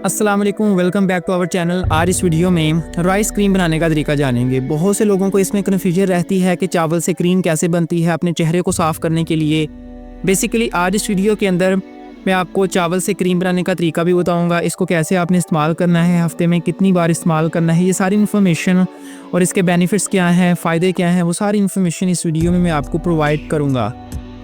अस्सलाम वालेकुम, welcome back to our channel. आज इस वीडियो में राइस क्रीम बनाने का तरीका जानेंगे। बहुत से लोगों को इसमें कन्फ्यूजन रहती है कि चावल से क्रीम कैसे बनती है अपने चेहरे को साफ़ करने के लिए। बेसिकली आज इस वीडियो के अंदर मैं आपको चावल से क्रीम बनाने का तरीका भी बताऊंगा, इसको कैसे आपने इस्तेमाल करना है, हफ्ते में कितनी बार इस्तेमाल करना है, ये सारी इन्फॉर्मेशन और इसके बेनिफिट्स क्या हैं, फ़ायदे क्या हैं, वो सारी इन्फॉर्मेशन इस वीडियो में मैं आपको प्रोवाइड करूँगा।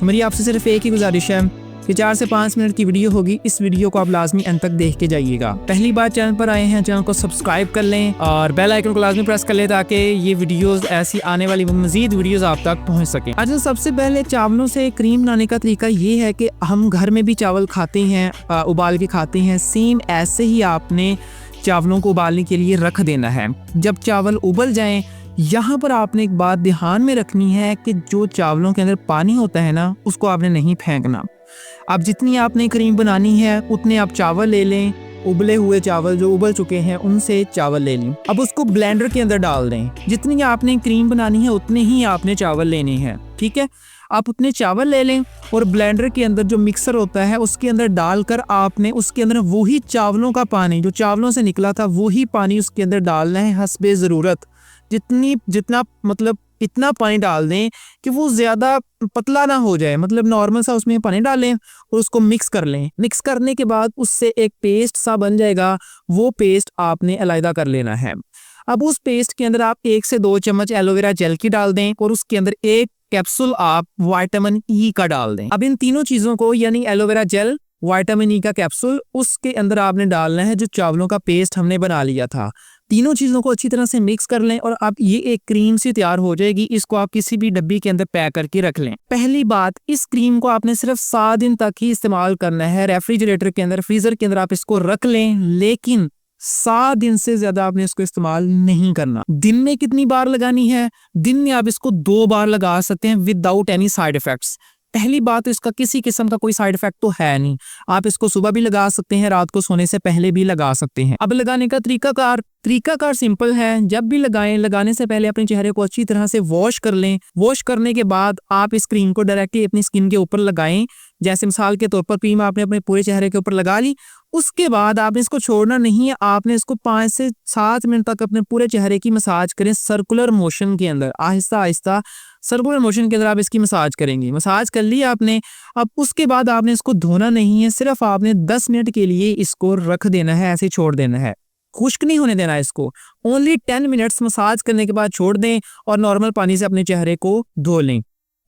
तो मेरी आपसे सिर्फ एक ही गुजारिश है कि 4 से 5 मिनट की वीडियो होगी, इस वीडियो को आप लाजमी अंत तक देख के जाइएगा। पहली बार चैनल पर आए हैं, चैनल को सब्सक्राइब कर लें और बेल आइकन को लाजमी प्रेस कर लें ताकि ये वीडियोस ऐसी आने वाली मजीद वीडियोस आप तक पहुंच सकें। अच्छा, सबसे पहले चावलों से क्रीम बनाने का तरीका ये है कि हम घर में भी चावल खाते हैं, उबाल के खाते हैं। सेम ऐसे ही आपने चावलों को उबालने के लिए रख देना है। जब चावल उबल जाएं, यहाँ पर आपने एक बात ध्यान में रखनी है कि जो चावलों के अंदर पानी होता है ना, उसको आपने नहीं फेंकना। अब जितनी आपने क्रीम बनानी है उतने आप चावल ले लें, उबले हुए चावल जो उबल चुके हैं उनसे चावल ले लें। अब उसको ब्लेंडर के अंदर डाल दें। जितनी आपने क्रीम बनानी है उतने ही आपने चावल लेने हैं, ठीक है। आप उतने चावल ले लें और ब्लेंडर के अंदर जो मिक्सर होता है उसके अंदर डालकर आपने उसके अंदर वही चावलों का पानी जो चावलों से निकला था वही पानी उसके अंदर डालना है हस्बे ज़रूरत। जितना मतलब इतना पानी डाल दें कि वो ज़्यादा पतला ना हो जाए, मतलब नॉर्मल सा उसमें पानी डालें और उसको मिक्स कर लें। मिक्स करने के बाद उससे एक पेस्ट सा बन जाएगा, वो पेस्ट आपने अलग कर लेना है। अब उस पेस्ट के अंदर आप 1 से 2 चम्मच एलोवेरा जेल की डाल दें और उसके अंदर 1 कैप्सूल आप विटामिन ई का डाल दें। अब इन तीनों चीज़ों को यानी एलोवेरा जेल, विटामिन ई का कैप्सूल, उसके अंदर आपने डालना है जो चावलों का पेस्ट हमने बना लिया था। तीनों चीज़ों को अच्छी तरह से मिक्स कर लें और अब ये एक क्रीम सी तैयार हो जाएगी। इसको आप किसी भी डब्बी के अंदर पैक करके रख लें। पहली बात, इस क्रीम को आपने सिर्फ 7 दिन तक ही इस्तेमाल करना है। रेफ्रिजरेटर के अंदर, फ्रीजर के अंदर आप इसको रख लें, लेकिन 7 दिन से ज्यादा आपने इसको इस्तेमाल नहीं करना। दिन में कितनी बार लगानी है? दिन में आप इसको 2 बार लगा सकते हैं विदाउट एनी साइड इफेक्ट्स। पहली बात, तो इसका किसी किस्म का कोई साइड इफेक्ट तो है नहीं। आप इसको सुबह भी लगा सकते हैं, रात को सोने से पहले भी लगा सकते हैं। अब लगाने का तरीकाकार सिंपल है। जब भी लगाएं, लगाने से पहले अपने चेहरे को अच्छी तरह से वॉश कर लें। वॉश करने के बाद आप इस क्रीम को डायरेक्टली अपनी स्किन के ऊपर लगाएं। जैसे मिसाल के तौर पर क्रीम आपने अपने पूरे चेहरे के ऊपर लगा ली, उसके बाद आपने इसको छोड़ना नहीं है। आपने इसको 5 से 7 मिनट तक अपने पूरे चेहरे की मसाज करें सर्कुलर मोशन के अंदर, आहिस्ता आहिस्ता सर्कुलर मोशन के अंदर आप इसकी मसाज करेंगे। मसाज कर ली आपने। अब उसके बाद आपने इसको धोना नहीं है, सिर्फ आपने 10 मिनट के लिए इसको रख देना है, ऐसे छोड़ देना है। खुश्क नहीं होने देना है इसको। ओनली 10 मिनट्स मसाज करने के बाद छोड़ दें और नॉर्मल पानी से अपने चेहरे को धो लें।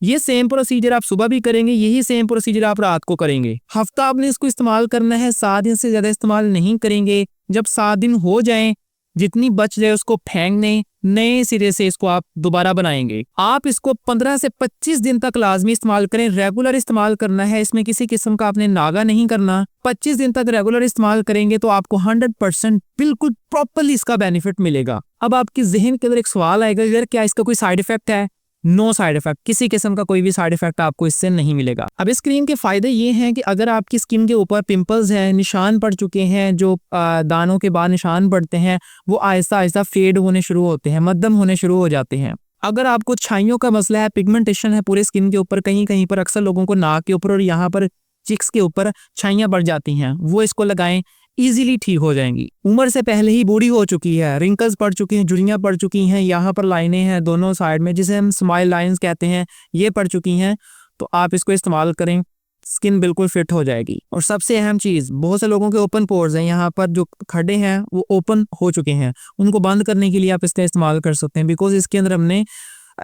ये सेम प्रोसीजर आप सुबह भी करेंगे, यही सेम प्रोसीजर आप रात को करेंगे। हफ्ता आपने इसको इस्तेमाल करना है, 7 दिन से ज्यादा इस्तेमाल नहीं करेंगे। जब 7 दिन हो जाएं, जितनी बच जाए उसको फेंक दें, नए सिरे से इसको आप दोबारा बनाएंगे। आप इसको 15 से 25 दिन तक लाजमी इस्तेमाल करें। रेगुलर इस्तेमाल करना है, इसमें किसी किस्म का आपने नागा नहीं करना। 25 दिन तक रेगुलर इस्तेमाल करेंगे तो आपको 100% बिल्कुल प्रॉपरली इसका बेनिफिट मिलेगा। अब आपके जहन के अंदर एक सवाल आएगा, यार क्या इसका कोई साइड इफेक्ट है? नो साइड इफेक्ट, किसी किस्म का कोई भी साइड इफेक्ट आपको इससे नहीं मिलेगा। अब इस क्रीम के फायदे ये हैं कि अगर आपकी स्किन के ऊपर पिंपल्स हैं, निशान पड़ चुके हैं, जो दानों के बाद निशान पड़ते हैं, वो आहिस्ता आहिस्ता फेड होने शुरू होते हैं, मध्यम होने शुरू हो जाते हैं। अगर आपको छाइयों का मसला है, पिगमेंटेशन है पूरे स्किन के ऊपर, कहीं कहीं पर अक्सर लोगों को नाक के ऊपर और यहाँ पर चिक्स के ऊपर छाइयाँ बढ़ जाती हैं, वो इसको लगाएं, इजीली ठीक हो जाएंगी। उम्र से पहले ही बूढ़ी हो चुकी है, रिंकल्स पड़ चुकी हैं, झुर्रियाँ पड़ चुकी हैं, यहाँ पर लाइनें हैं दोनों साइड में जिसे हम स्माइल लाइंस कहते हैं, ये पड़ चुकी हैं, तो आप इसको इस्तेमाल करें, स्किन बिल्कुल फिट हो जाएगी। और सबसे अहम चीज़, बहुत से लोगों के ओपन पोर्स हैं, यहाँ पर जो खड्डे हैं वो ओपन हो चुके हैं, उनको बंद करने के लिए आप इसका इस्तेमाल कर सकते हैं। बिकॉज इसके अंदर हमने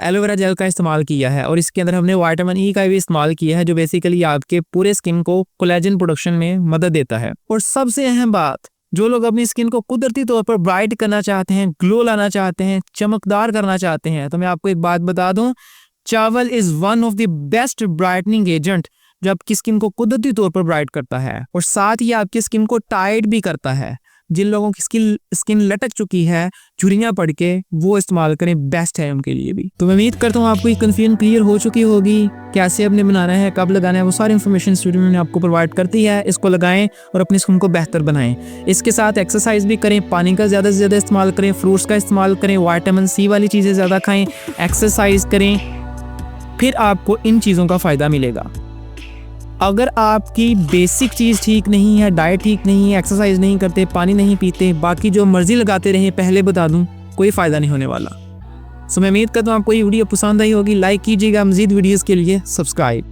एलोवेरा जेल का इस्तेमाल किया है और इसके अंदर हमने विटामिन ई का भी इस्तेमाल किया है, जो बेसिकली आपके पूरे स्किन को कोलेजन प्रोडक्शन में मदद देता है। और सबसे अहम बात, जो लोग अपनी स्किन को कुदरती तौर पर ब्राइट करना चाहते हैं, ग्लो लाना चाहते हैं, चमकदार करना चाहते हैं, तो मैं आपको एक बात बता दूं, चावल is one of the best brightening agent जो आपकी स्किन को कुदरती तौर पर ब्राइट करता है और साथ ही आपकी स्किन को टाइट भी करता है। जिन लोगों की स्किन लटक चुकी है, झुर्रियाँ पड़ के, वो इस्तेमाल करें, बेस्ट है उनके लिए भी। तो मैं उम्मीद करता हूँ आपको ये कन्फ्यूजन क्लियर हो चुकी होगी, कैसे आपने बनाना है, कब लगाना है, वो सारी इन्फॉर्मेशन इस वीडियो में आपको प्रोवाइड करती है। इसको लगाएं और अपनी स्किन को बेहतर बनाएं। इसके साथ एक्सरसाइज भी करें, पानी का ज़्यादा से ज़्यादा इस्तेमाल करें, फ्रूट्स का इस्तेमाल करें, विटामिन सी वाली चीज़ें ज़्यादा खाएँ, एक्सरसाइज करें, फिर आपको इन चीज़ों का फ़ायदा मिलेगा। अगर आपकी बेसिक चीज़ ठीक नहीं है, डाइट ठीक नहीं है, एक्सरसाइज नहीं करते, पानी नहीं पीते, बाकी जो मर्ज़ी लगाते रहें, पहले बता दूं कोई फ़ायदा नहीं होने वाला। सो मैं उम्मीद करता हूँ आपको ये वीडियो पसंद आई होगी। लाइक कीजिएगा, मज़ीद वीडियोज़ के लिए सब्सक्राइब।